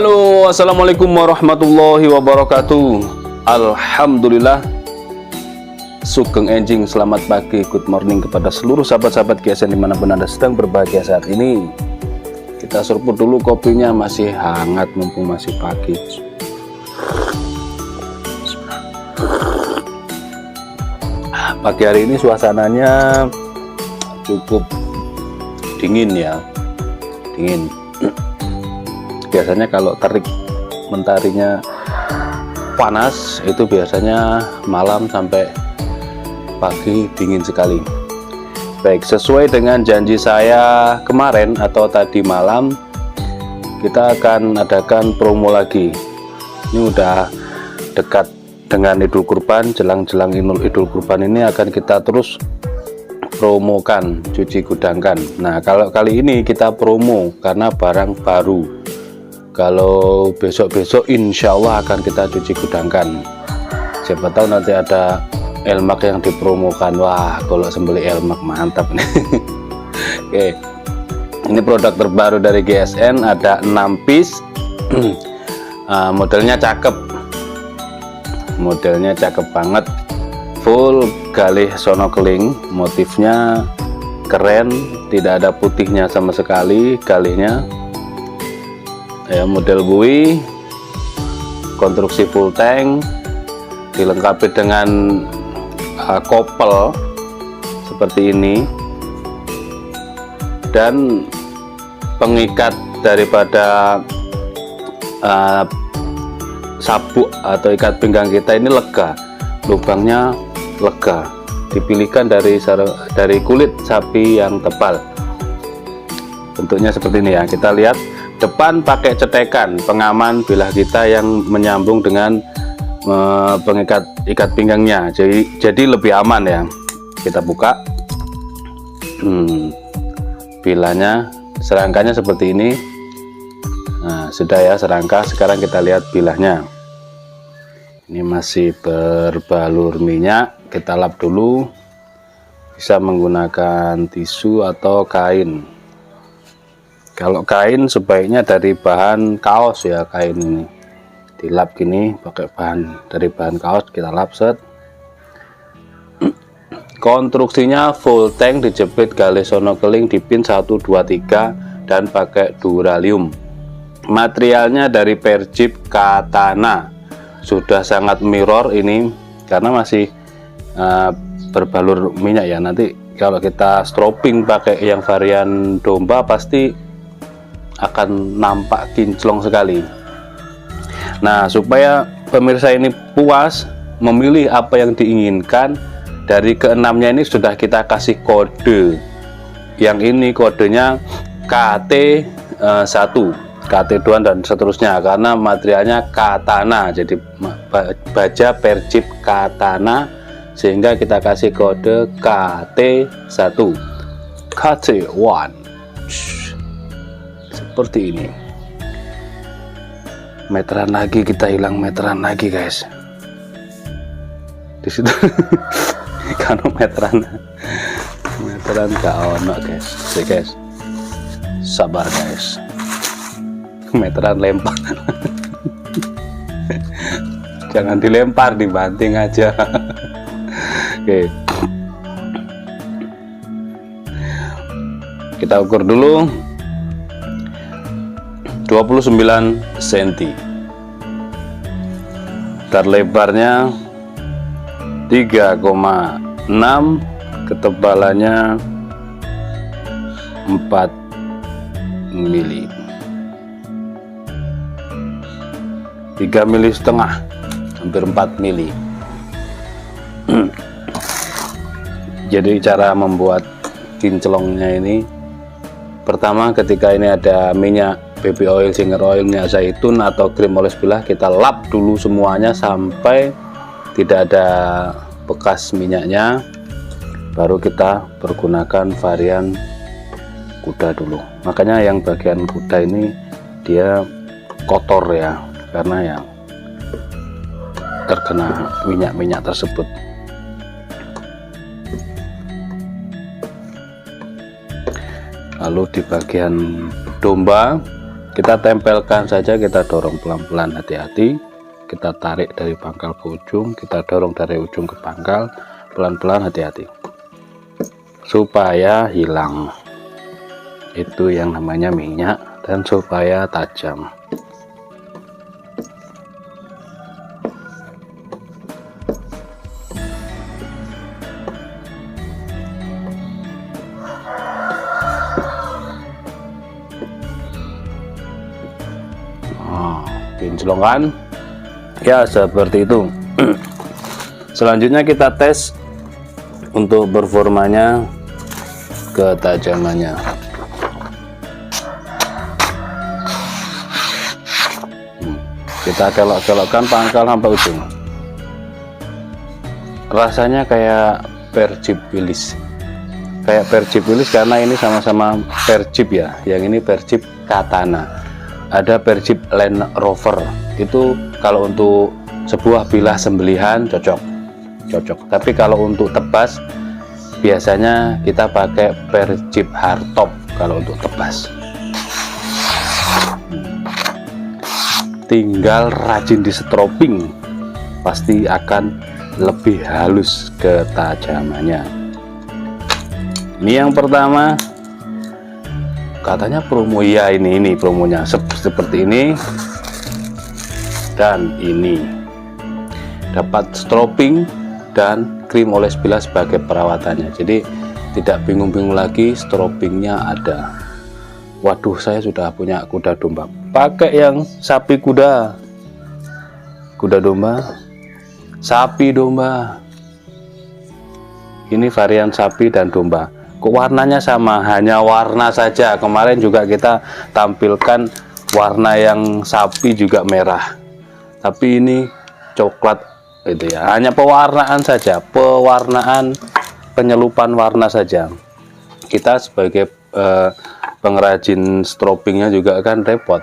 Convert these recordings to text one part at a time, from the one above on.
Halo, assalamualaikum warahmatullahi wabarakatuh. Alhamdulillah, sugeng enjing, selamat pagi, good morning kepada seluruh sahabat-sahabat GSN dimanapun Anda sedang berbahagia saat ini. Kita seruput dulu kopinya, masih hangat mumpung masih pagi. Pagi hari ini suasananya cukup dingin ya, dingin. Biasanya kalau terik mentarinya panas, itu biasanya malam sampai pagi dingin sekali. Baik, sesuai dengan janji saya kemarin atau tadi malam, kita akan adakan promo lagi. Ini udah dekat dengan Idul Kurban, jelang-jelang Idul Kurban ini akan kita terus promokan, cuci gudangkan. Nah, kalau kali ini kita promo karena barang baru. Kalau besok-besok insya Allah akan kita cuci gudangkan. Siapa tahu nanti ada elmak yang dipromokan. Wah, kalau sembeli elmak mantap nih. Oke, ini produk terbaru dari GSN, ada 6 piece. Modelnya cakep, modelnya cakep banget, full galih sonokeling, motifnya keren, tidak ada putihnya sama sekali galihnya ya. Model bui, konstruksi full tank, dilengkapi dengan kopel seperti ini, dan pengikat daripada sabuk atau ikat pinggang kita ini lega, lubangnya lega, dipilihkan dari kulit sapi yang tebal. Bentuknya seperti ini ya. Kita lihat depan pakai cetekan pengaman bilah kita yang menyambung dengan pengikat ikat pinggangnya, jadi lebih aman ya. Kita buka, bilahnya, serangkanya seperti ini. Nah, sudah ya serangka. Sekarang kita lihat bilahnya. Ini masih berbalur minyak, kita lap dulu. Bisa menggunakan tisu atau kain. Kalau kain sebaiknya dari bahan kaos ya, kain ini dilap gini pakai dari bahan kaos, kita lap set. Konstruksinya full tank, dijepit galih sonokeling di pin 1, 2, 3 dan pakai duralium. Materialnya dari Perjip Katana, sudah sangat mirror ini karena masih berbalur minyak ya. Nanti kalau kita stropping pakai yang varian domba pasti akan nampak kinclong sekali. Nah, supaya pemirsa ini puas memilih apa yang diinginkan, dari keenamnya ini sudah kita kasih kode. Yang ini kodenya KT1, KT2 dan seterusnya, karena materialnya katana, jadi baja Perjip Katana, sehingga kita kasih kode KT1, KT1 seperti ini. Meteran lagi, kita hilang meteran lagi guys. Di situ kalau meteran gak ono guys. Oke guys, sabar guys, meteran lempar. Jangan dilempar, dibanting aja. Oke, kita ukur dulu 29 cm, dar lebarnya 3,6, ketebalannya 4 mili, 3,5 mili, hampir 4 mili. Jadi cara membuat kinclongnya ini, pertama ketika ini ada minyak baby oil, singer oil, minyak zaitun atau krim oles bilah, kita lap dulu semuanya sampai tidak ada bekas minyaknya, baru kita pergunakan varian kuda dulu. Makanya yang bagian kuda ini dia kotor ya, karena ya terkena minyak-minyak tersebut. Lalu di bagian domba Kita tempelkan saja, kita dorong pelan-pelan, hati-hati. Kita tarik dari pangkal ke ujung, kita dorong dari ujung ke pangkal, pelan-pelan, hati-hati, supaya hilang itu yang namanya minyak dan supaya tajam. Kinclongan ya, seperti itu. Selanjutnya kita tes untuk performanya, ketajamannya. Kita kelok-kelokkan pangkal sampai ujung. Rasanya kayak percipilis, karena ini sama-sama percip ya. Yang ini percip katana, ada percip Land Rover. Itu kalau untuk sebuah bilah sembelihan cocok. Tapi kalau untuk tebas biasanya kita pakai percip hardtop kalau untuk tebas. Tinggal rajin di strobing, pasti akan lebih halus ketajamannya. Ini yang pertama, katanya promo ya, ini promonya seperti ini. Dan ini dapat strobing dan krim oles bilah sebagai perawatannya, jadi tidak bingung-bingung lagi, strobingnya ada. Waduh, saya sudah punya kuda domba, pakai yang sapi kuda domba, sapi domba. Ini varian sapi dan domba. Kok warnanya sama, hanya warna saja. Kemarin juga kita tampilkan warna yang sapi juga merah, tapi ini coklat itu ya, hanya pewarnaan saja, penyelupan warna saja. Kita sebagai pengrajin strobingnya juga kan repot,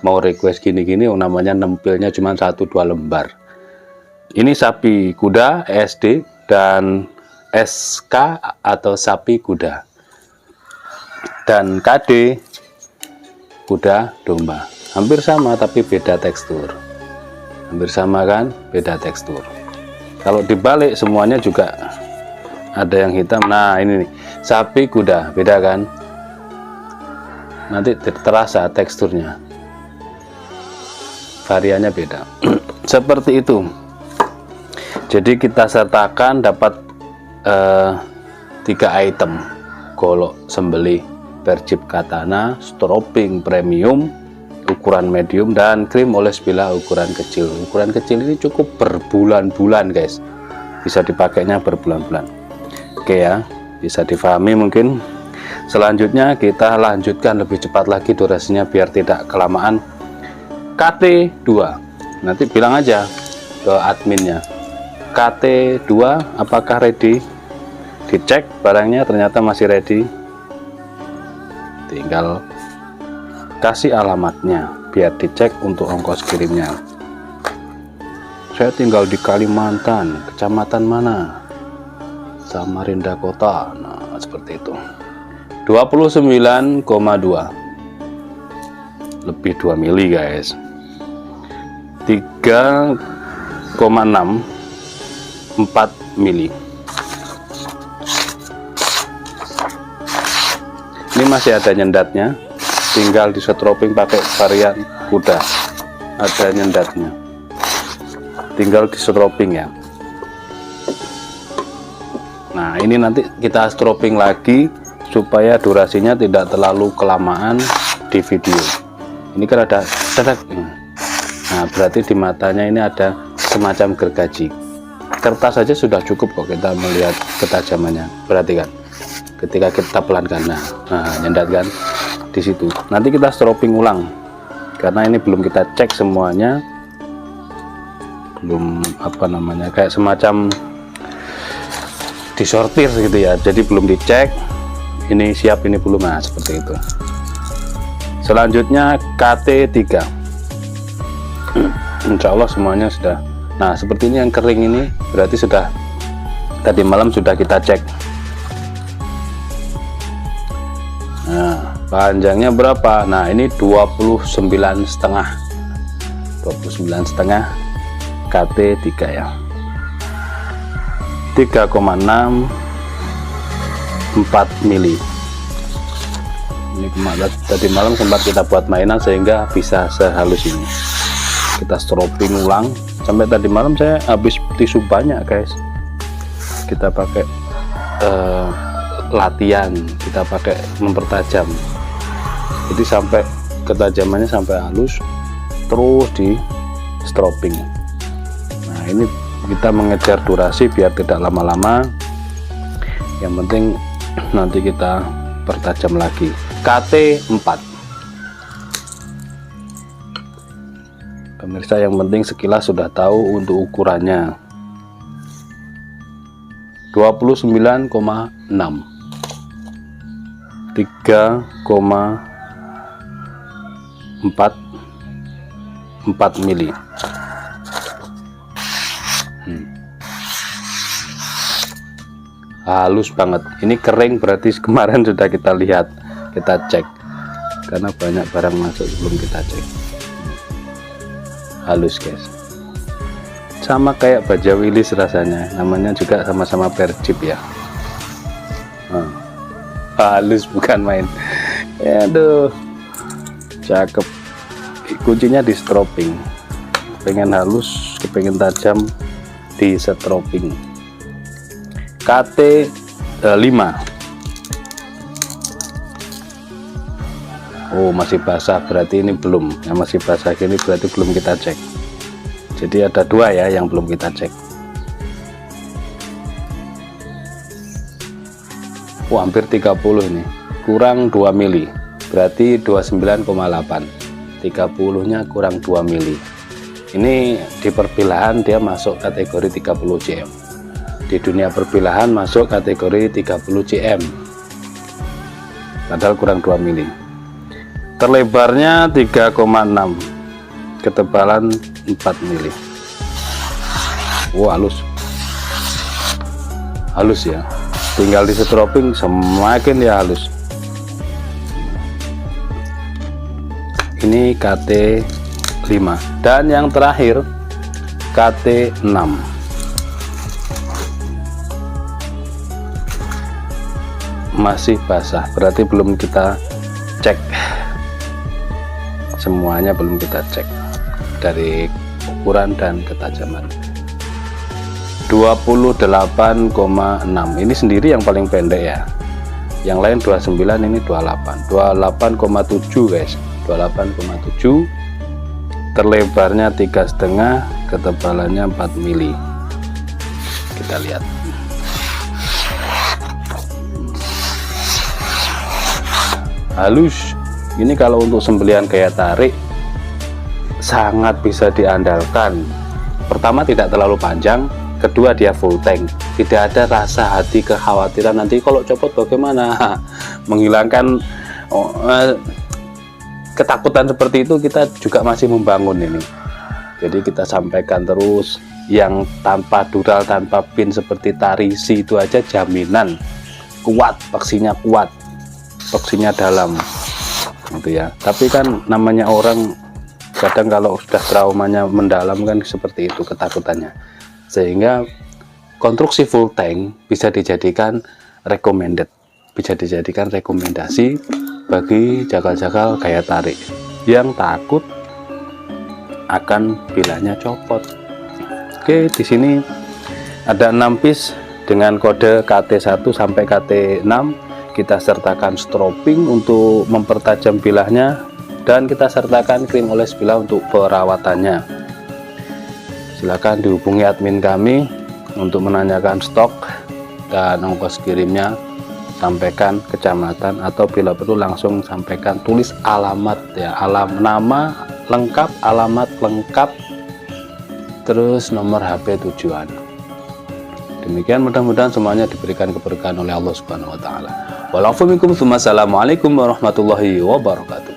mau request gini-gini, namanya nempelnya cuma 1-2 lembar. Ini sapi kuda SD dan SK atau sapi kuda, dan KD kuda domba. Hampir sama tapi beda tekstur. Hampir sama kan, beda tekstur. Kalau dibalik semuanya juga ada yang hitam. Nah ini nih, sapi kuda, beda kan, nanti terasa teksturnya, variannya beda. Seperti itu. Jadi kita sertakan dapat 3 item: golok sembelih percip katana, strobing premium ukuran medium, dan krim oles bilah ukuran kecil. Ukuran kecil ini cukup berbulan-bulan guys, bisa dipakainya berbulan-bulan. Oke ya, bisa difahami mungkin. Selanjutnya kita lanjutkan lebih cepat lagi durasinya biar tidak kelamaan. KT2, nanti bilang aja ke adminnya, KT2 apakah ready, dicek barangnya, ternyata masih ready, tinggal kasih alamatnya biar dicek untuk ongkos kirimnya. Saya tinggal di Kalimantan, kecamatan mana? Samarinda Kota. Nah seperti itu. 29,2, lebih 2 mili guys. 3,6, 4 mili. Ini masih ada nyendatnya, tinggal di strobing pakai varian kuda, ada nyendatnya, tinggal di strobing ya. Nah ini nanti kita strobing lagi supaya durasinya tidak terlalu kelamaan di video. Ini kan ada cetek, nah berarti di matanya ini ada semacam gergaji. Kertas saja sudah cukup kok kita melihat ketajamannya, perhatikan ketika kita pelankan. Nah nyendat kan di situ. Nanti kita strobing ulang karena ini belum kita cek semuanya, belum apa namanya, kayak semacam disortir gitu ya, jadi belum dicek ini siap ini belum. Nah seperti itu. Selanjutnya KT3, Insya Allah semuanya sudah. Nah seperti ini, yang kering ini berarti sudah tadi malam sudah kita cek. Nah Panjangnya berapa? Nah, ini 29,5 KT3 ya. 3,64 mili. Ini tadi malam sempat kita buat mainan sehingga bisa sehalus ini. Kita stropping ulang. Sampai tadi malam saya habis tisu banyak guys. Kita pakai latihan, kita pakai mempertajam. Jadi sampai ketajamannya sampai halus, terus di stropping. Nah, ini kita mengejar durasi biar tidak lama-lama. Yang penting nanti kita pertajam lagi. KT4. Pemirsa, yang penting sekilas sudah tahu untuk ukurannya. 29,6 3,4 mili. Halus banget. Ini kering berarti kemarin sudah kita lihat, kita cek, karena banyak barang masuk sebelum kita cek. Halus guys, sama kayak baja Willis rasanya, namanya juga sama-sama Persib ya. Halus bukan main. Aduh, cakep. Kuncinya di stropping. Pengen halus, kepengen tajam, di stropping. KT5. Oh, masih basah, berarti ini belum. Yang masih basah ini berarti belum kita cek. Jadi ada dua ya yang belum kita cek. Oh, hampir 30 ini. Kurang 2 mili. Berarti 29,8. 30-nya kurang 2 mili. Ini di perbilahan dia masuk kategori 30 cm. Di dunia perbilahan masuk kategori 30 cm. Padahal kurang 2 mili. Terlebarnya 3,6. Ketebalan 4 mili. Wow, halus. Halus ya. Tinggal di stropping semakin ya halus. Ini KT5 dan yang terakhir KT6. Masih basah, berarti belum kita cek semuanya, belum kita cek dari ukuran dan ketajaman. 28,6 ini sendiri yang paling pendek ya, yang lain 29, ini 28,7 guys, 28,7. Terlebarnya 3,5, ketebalannya 4 mili. Kita lihat. Halus. Ini kalau untuk sembelihan gaya tarik sangat bisa diandalkan. Pertama, tidak terlalu panjang. Kedua, dia full tank. Tidak ada rasa hati kekhawatiran nanti kalau copot bagaimana. Menghilangkan ketakutan seperti itu, kita juga masih membangun ini. Jadi kita sampaikan terus, yang tanpa dural, tanpa pin seperti Tarisi itu aja jaminan kuat, paksinya kuat, paksinya dalam gitu ya. Tapi kan namanya orang kadang kalau sudah traumanya mendalam kan seperti itu ketakutannya, sehingga konstruksi full tank bisa dijadikan recommended, bisa dijadikan rekomendasi bagi jakal-jakal gaya tarik yang takut akan bilanya copot. Oke, di sini ada 6 piece dengan kode KT1 sampai KT6. Kita sertakan stropping untuk mempertajam bilahnya, dan kita sertakan krim oles bilah untuk perawatannya. Silakan dihubungi admin kami untuk menanyakan stok dan ongkos kirimnya. Sampaikan kecamatan, atau bila perlu langsung sampaikan, tulis alamat ya, nama lengkap, alamat lengkap, terus nomor HP tujuan. Demikian, mudah-mudahan semuanya diberikan keberkahan oleh Allah Subhanahu wa taala. Wassalamualaikum warahmatullahi wabarakatuh.